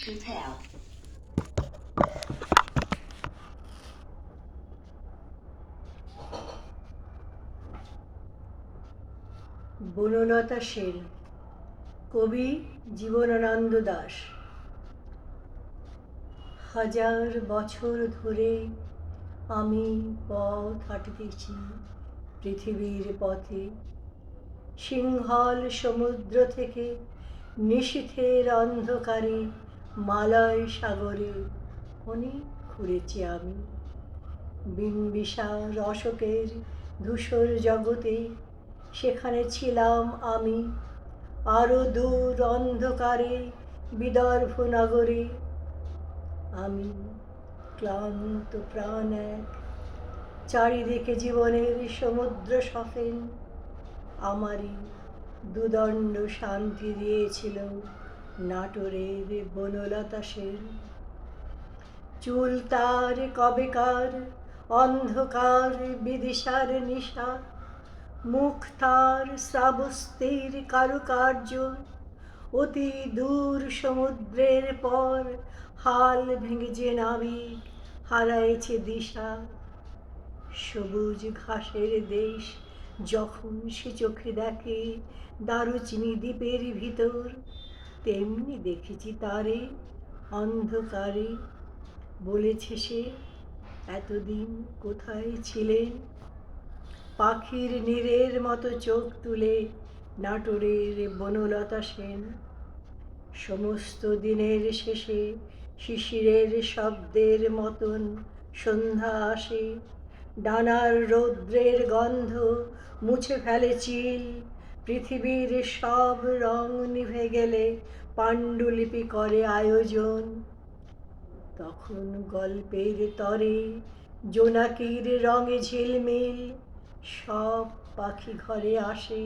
Hotel. Banalata Sen, কবি জীবনানন্দ দাশ। হাজার বছর ধরে আমি পথ হাঁটিতেছি পৃথিবীর পথে, সিংহল সমুদ্র থেকে নিশীথের অন্ধকারে মালয় সাগরে অনেক ঘুরেছি আমি। বিম্বিসার অশোকের ধূসর জগতে সেখানে ছিলাম আমি, আরো দূর অন্ধকারে বিদর্ভ নগরে। আমি ক্লান্ত প্রাণ এক, চারিদিকে জীবনের সমুদ্র সফেন, আমারই দুদণ্ড শান্তি দিয়েছিল নাটোরের বনলতা সেন। চুল তার কবেকার অন্ধকার বিদিশার নিশা, মুখ তার শ্রাবস্তির কারুকার্য, অতি দূর সমুদ্রের পর হাল ভেঙে যে নাবিক হারাইছে দিশা। সবুজ ঘাসের দেশ যখন সে চোখে দেখে দারুচিনি দ্বীপের ভিতর, তেমনি দেখেছি তারে অন্ধকারে। বলেছে সে, এতদিন কোথায় ছিলেন? পাখির নীড়ের মতো চোখ তুলে নাটোরের বনলতা সেন। সমস্ত দিনের শেষে শিশিরের শব্দের মতন সন্ধ্যা আসে, ডানার রৌদ্রের গন্ধ মুছে ফেলে চিল, পৃথিবীর সব রং নিভে গেলে পাণ্ডুলিপি করে আয়োজন। তখন গল্পের তরে জোনাকির রঙে ঝিলমিল, সব পাখি ঘরে আসে,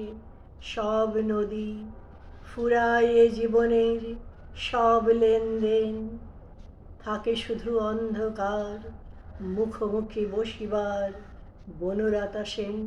সব নদী ফুরায় এ জীবনের সব লেনদেন। থাকে শুধু অন্ধকার মুখোমুখি বসিবার বনলতা সেন।